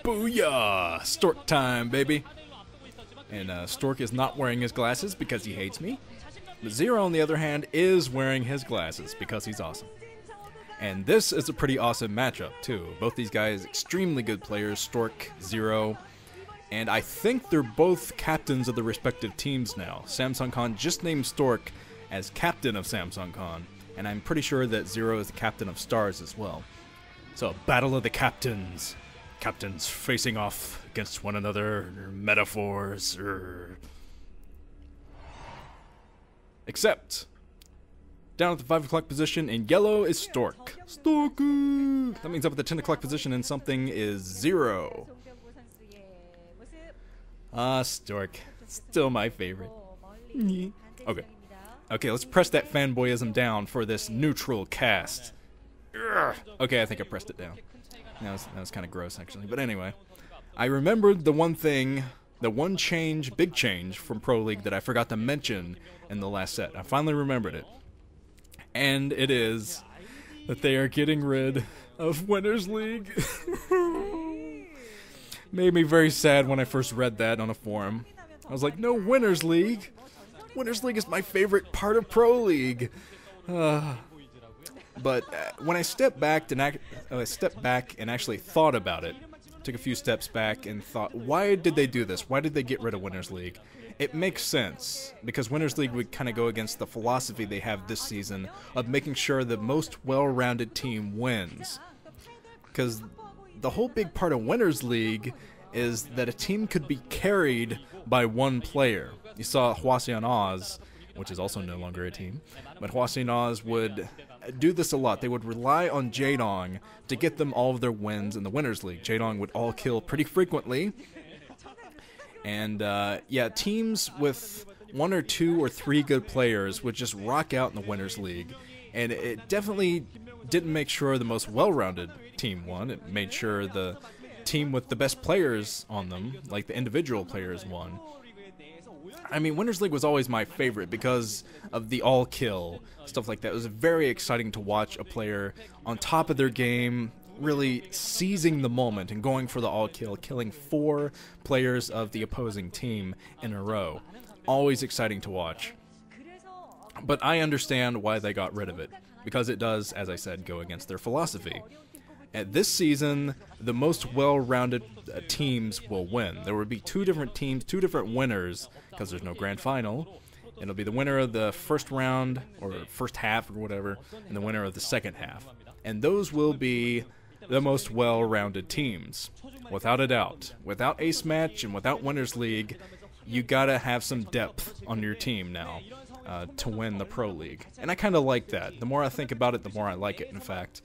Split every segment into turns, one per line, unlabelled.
Booyah! Stork time, baby. And Stork is not wearing his glasses because he hates me. But Zero, on the other hand, is wearing his glasses because he's awesome. And this is a pretty awesome matchup, too. Both these guys, extremely good players, Stork, Zero. And I think they're both captains of the respective teams now. Samsung Khan just named Stork as captain of Samsung Khan. And I'm pretty sure that Zero is the captain of Stars as well. So, battle of the captains. Captains facing off against one another, metaphors, except, down at the 5 o'clock position in yellow is Stork. Stork! That means up at the 10 o'clock position in something is Zero. Stork. Still my favorite. Okay. Okay, let's press that fanboyism down for this neutral cast. Okay, I think I pressed it down. That was kind of gross, actually. But anyway, I remembered the one thing, the one change, big change from Proleague that I forgot to mention in the last set. I finally remembered it. And it is that they are getting rid of Winners League. Made me very sad when I first read that on a forum. I was like, no Winners League. Winners League is my favorite part of Proleague. But when I stepped back and actually thought about it, took a few steps back and thought, why did they do this? Why did they get rid of Winners League? It makes sense, because Winners League would kind of go against the philosophy they have this season of making sure the most well-rounded team wins. Because the whole big part of Winners League is that a team could be carried by one player. You saw Hwaseon Oz, which is also no longer a team, but Hwaseon Oz would do this a lot. They would rely on Jaedong to get them all of their wins in the Winners League. Jaedong would all kill pretty frequently. And yeah, teams with 1 or 2 or 3 good players would just rock out in the Winners League. And it definitely didn't make sure the most well-rounded team won. It made sure the team with the best players on them, like the individual players, won. I mean, Winners League was always my favorite because of the all-kill, stuff like that. It was very exciting to watch a player on top of their game, really seizing the moment and going for the all-kill, killing 4 players of the opposing team in a row. Always exciting to watch. But I understand why they got rid of it, because it does, as I said, go against their philosophy. At this season, the most well-rounded teams will win. There will be 2 different teams, 2 different winners, because there's no grand final. It'll be the winner of the first round, or first half, or whatever, and the winner of the second half. And those will be the most well-rounded teams, without a doubt. Without Ace Match and without Winners League, you gotta have some depth on your team now to win the Pro League. And I kind of like that. The more I think about it, the more I like it, in fact.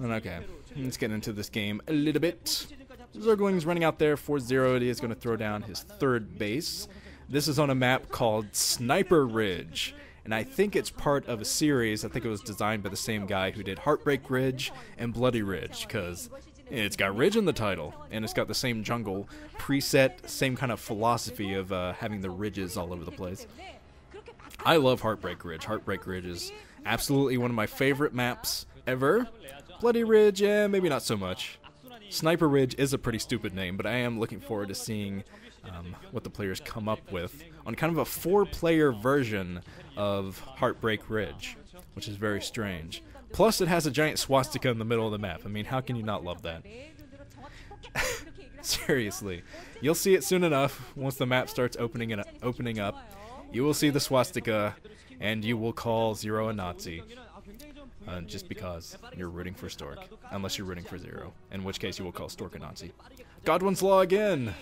Okay, let's get into this game a little bit. Zergling's running out there for Zero. He is going to throw down his 3rd base. This is on a map called Sniper Ridge, and I think it's part of a series. I think it was designed by the same guy who did Heartbreak Ridge and Bloody Ridge, because it's got Ridge in the title, and it's got the same jungle preset, same kind of philosophy of having the ridges all over the place. I love Heartbreak Ridge. Heartbreak Ridge is absolutely one of my favorite maps ever. Bloody Ridge, yeah, maybe not so much. Sniper Ridge is a pretty stupid name, but I am looking forward to seeing what the players come up with on kind of a 4-player version of Heartbreak Ridge, which is very strange. Plus, it has a giant swastika in the middle of the map. I mean, how can you not love that? Seriously. You'll see it soon enough. Once the map starts opening up, you will see the swastika, and you will call Zero a Nazi. Just because you're rooting for Stork, unless you're rooting for Zero, in which case you will call Stork a Nazi. Godwin's Law again!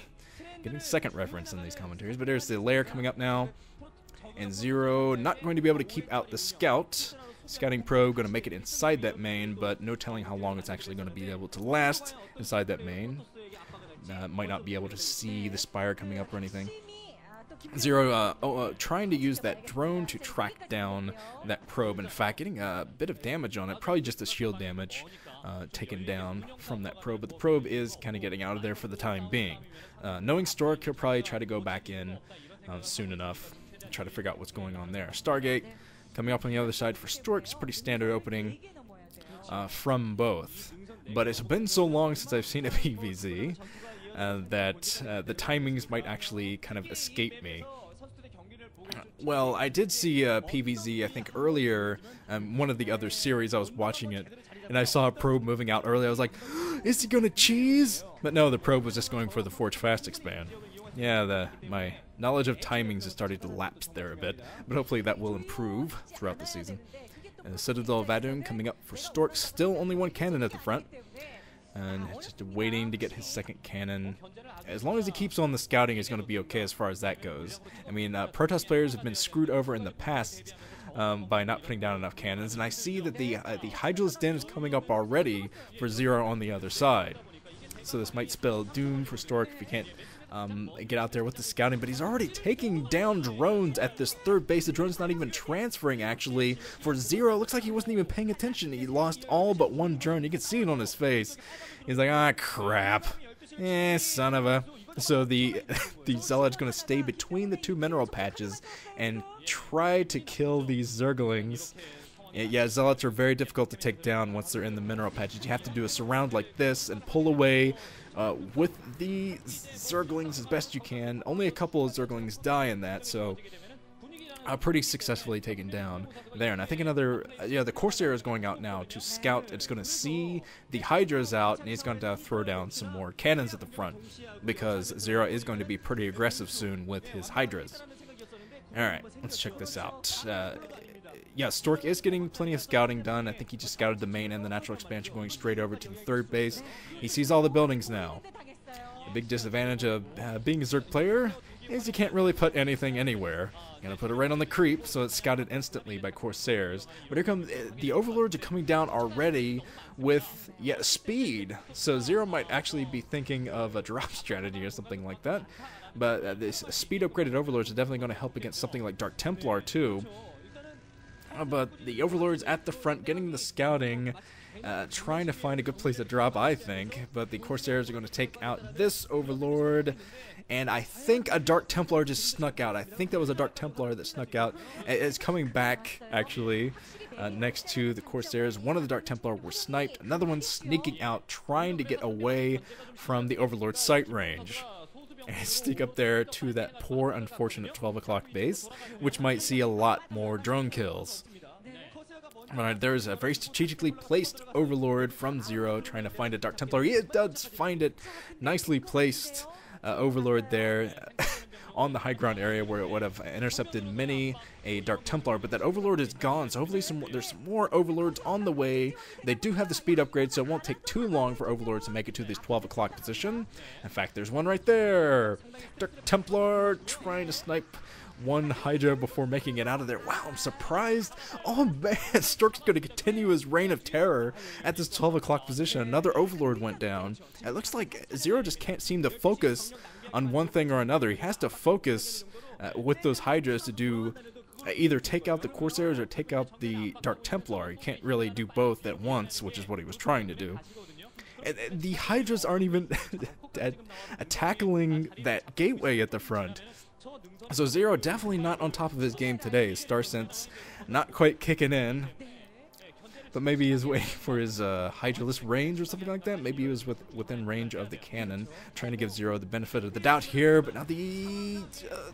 Getting second reference in these commentaries, but there's the lair coming up now, and Zero not going to be able to keep out the scout. Scouting probe going to make it inside that main, but no telling how long it's actually going to be able to last inside that main. Might not be able to see the spire coming up or anything. Zero trying to use that drone to track down that probe. In fact, getting a bit of damage on it, probably just the shield damage taken down from that probe. But the probe is kind of getting out of there for the time being. Knowing Stork, he'll probably try to go back in soon enough and try to figure out what's going on there. Stargate coming up on the other side for Stork. It's a pretty standard opening from both. but it's been so long since I've seen a PVZ that the timings might actually kind of escape me. Well, I did see a PVZ, I think, earlier, one of the other series I was watching it, and I saw a probe moving out early. I was like, is he going to cheese? But no, the probe was just going for the Forge Fast expand. Yeah, my knowledge of timings is starting to lapse there a bit, but hopefully that will improve throughout the season. And the Citadel of Vadun coming up for Stork, still only one cannon at the front. And just waiting to get his second cannon. As long as he keeps on the scouting, he's going to be okay as far as that goes. I mean, Protoss players have been screwed over in the past by not putting down enough cannons, and I see that the Hydralisk Den is coming up already for Zero on the other side. So this might spell doom for Stork if he can't get out there with the scouting, but he's already taking down drones at this third base. The drone's not even transferring, actually. For Zero, looks like he wasn't even paying attention. He lost all but one drone. You can see it on his face. He's like, ah, crap. Son of a... So the Zealot's going to stay between the two mineral patches and try to kill these Zerglings. Yeah, Zealots are very difficult to take down once they're in the mineral patches. You have to do a surround like this and pull away with the Zerglings as best you can. Only a couple of Zerglings die in that, so pretty successfully taken down there. And I think another, the Corsair is going out now to scout. It's going to see the Hydras out, and he's going to throw down some more cannons at the front because Zero is going to be pretty aggressive soon with his Hydras. Alright, let's check this out. Yeah, Stork is getting plenty of scouting done. I think he just scouted the main and the natural expansion going straight over to the third base. He sees all the buildings now. The big disadvantage of being a Zerg player is you can't really put anything anywhere. You gotta put it right on the creep, so it's scouted instantly by Corsairs. But here comes the Overlords are coming down already with speed. So Zero might actually be thinking of a drop strategy or something like that. But this speed upgraded Overlords are definitely going to help against something like Dark Templar too. But the Overlords at the front getting the scouting, trying to find a good place to drop, I think. But the Corsairs are going to take out this Overlord. And I think a Dark Templar just snuck out. I think that was a Dark Templar that snuck out. It's coming back, actually, next to the Corsairs. One of the Dark Templar were sniped. Another one sneaking out, trying to get away from the Overlord's sight range. And sneak up there to that poor, unfortunate 12 o'clock base, which might see a lot more drone kills. Alright, there's a very strategically placed Overlord from Zero trying to find a Dark Templar. He does find it. Nicely placed Overlord there on the high ground area where it would have intercepted many a Dark Templar, but that Overlord is gone, so hopefully there's some more Overlords on the way. They do have the speed upgrade, so it won't take too long for Overlords to make it to this 12 o'clock position. In fact, there's one right there. Dark Templar trying to snipe one Hydra before making it out of there. Wow, I'm surprised. Oh man, Stork's going to continue his reign of terror at this 12 o'clock position. Another Overlord went down. It looks like Zero just can't seem to focus on one thing or another. He has to focus with those Hydras to do either take out the Corsairs or take out the Dark Templar. He can't really do both at once, which is what he was trying to do. And the Hydras aren't even tackling that gateway at the front. So Zero definitely not on top of his game today. Star Sense not quite kicking in. But maybe he's waiting for his Hydralisk range or something like that. Maybe he was within range of the cannon, trying to give Zero the benefit of the doubt here. But now the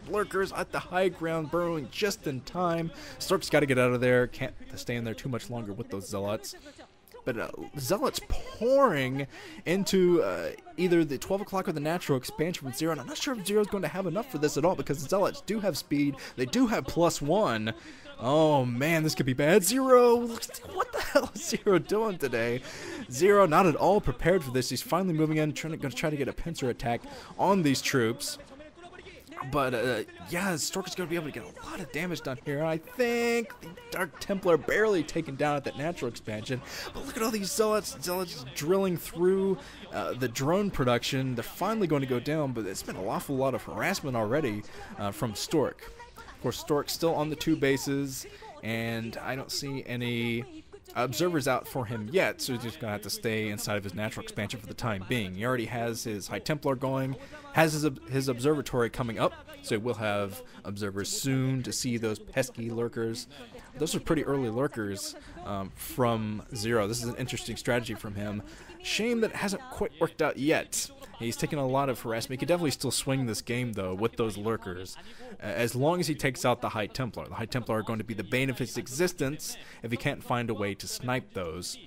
lurkers at the high ground burrowing just in time. Stork's got to get out of there. Can't stay in there too much longer with those Zealots. But Zealots pouring into either the 12 o'clock or the natural expansion with Zero. And I'm not sure if Zero's going to have enough for this at all because the Zealots do have speed. They do have +1. Oh man, this could be bad. Zero! What the hell is Zero doing today? Zero not at all prepared for this. He's finally moving in, going to try to get a pincer attack on these troops. But, yeah, Stork is going to be able to get a lot of damage done here. I think the Dark Templar barely taken down at that natural expansion. But look at all these Zealots. Zealots drilling through the drone production. They're finally going to go down, but it's been an awful lot of harassment already from Stork. Of course, Stork's still on the two bases, and I don't see any observers out for him yet, so he's just going to have to stay inside of his natural expansion for the time being. He already has his High Templar going, has his observatory coming up, so we'll have observers soon to see those pesky lurkers those are pretty early lurkers from Zero. This is an interesting strategy from him. Shame that it hasn't quite worked out yet. He's taken a lot of harassment. He could definitely still swing this game, though, with those lurkers. As long as he takes out the High Templar. The High Templar are going to be the bane of his existence if he can't find a way to snipe those.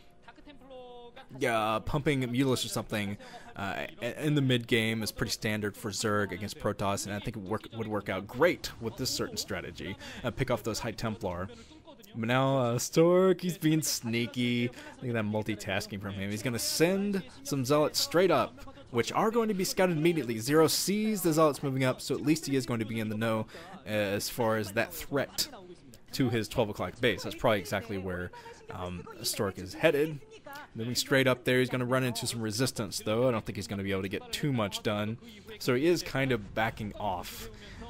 Pumping Mutalisk or something in the mid-game is pretty standard for Zerg against Protoss, and I think it would work out great with this certain strategy. Pick off those High Templar. But now Stork, he's being sneaky. Look at that multitasking from him. He's going to send some Zealots straight up, which are going to be scouted immediately. Zero sees the Zealots moving up, so at least he is going to be in the know as far as that threat to his 12 o'clock base. That's probably exactly where Stork is headed. Moving straight up there, he's going to run into some resistance, though. I don't think he's going to be able to get too much done. So he is kind of backing off,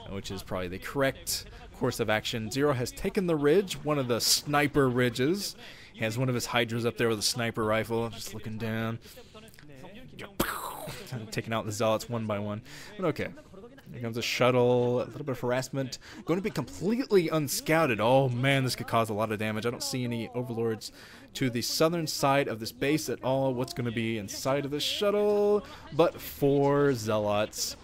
which is probably the correct course of action. Zero has taken the ridge, one of the sniper ridges. He has one of his Hydras up there with a sniper rifle, just looking down. Taking out the Zealots one by one. But okay. Here comes a shuttle, a little bit of harassment. Going to be completely unscouted. Oh man, this could cause a lot of damage. I don't see any overlords to the southern side of this base at all. What's going to be inside of the shuttle? But 4 Zealots.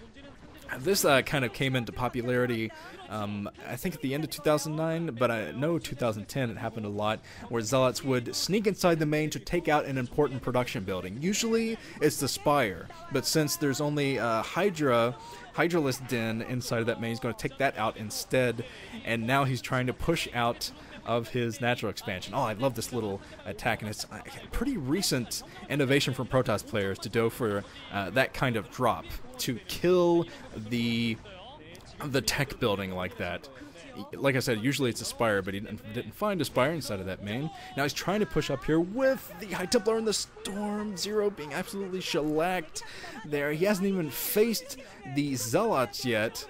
This kind of came into popularity, I think at the end of 2009, but I know 2010 it happened a lot, where Zealots would sneak inside the main to take out an important production building. Usually it's the Spire, but since there's only Hydralisk Den inside of that main, he's going to take that out instead, and now he's trying to push out of his natural expansion. Oh, I love this little attack, and it's a pretty recent innovation from Protoss players to go for that kind of drop, to kill the tech building like that. Like I said, usually it's a Spire, but he didn't find a Spire inside of that main. Now he's trying to push up here with the High Templar and the Storm. Zero being absolutely shellacked there. He hasn't even faced the Zealots yet.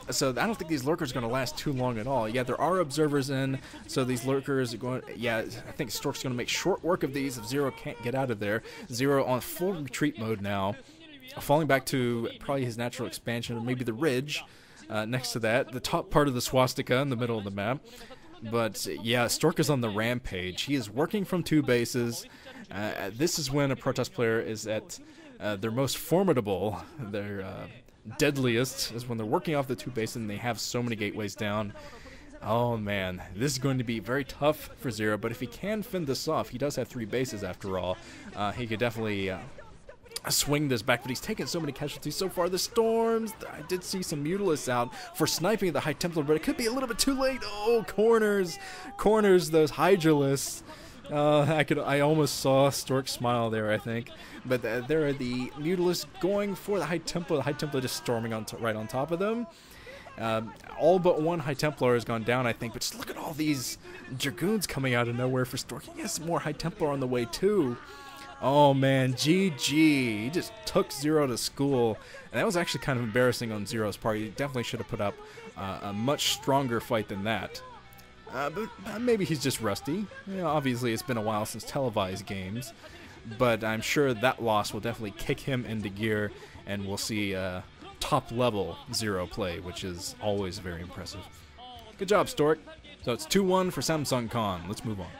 So I don't think these lurkers are going to last too long at all. Yeah, there are observers in, so these lurkers are going. Yeah, I think Stork's going to make short work of these if Zero can't get out of there. Zero on full retreat mode now, falling back to probably his natural expansion, or maybe the ridge next to that, the top part of the swastika in the middle of the map. But yeah, Stork is on the rampage. He is working from 2 bases. This is when a Protoss player is at their most formidable. Their deadliest is when they're working off the 2 bases and they have so many gateways down. Oh man, this is going to be very tough for Zero, but if he can fend this off, he does have 3 bases after all. He could definitely swing this back, but he's taken so many casualties so far. The Storms, I did see some Mutalisks out for sniping the High Templar, but it could be a little bit too late. Oh, corners, those Hydralisks. I almost saw Stork smile there, I think. But there are the Mutalisks going for the High Templar. The High Templar just storming right on top of them. All but 1 High Templar has gone down, I think. But just look at all these Dragoons coming out of nowhere for Stork. He has more High Templar on the way, too. Oh, man, GG. He just took Zero to school. And that was actually kind of embarrassing on Zero's part. He definitely should have put up a much stronger fight than that. But maybe he's just rusty. You know, obviously, it's been a while since televised games. But I'm sure that loss will definitely kick him into gear, and we'll see top-level Zero play, which is always very impressive. Good job, Stork. So it's 2-1 for Samsung Con. Let's move on.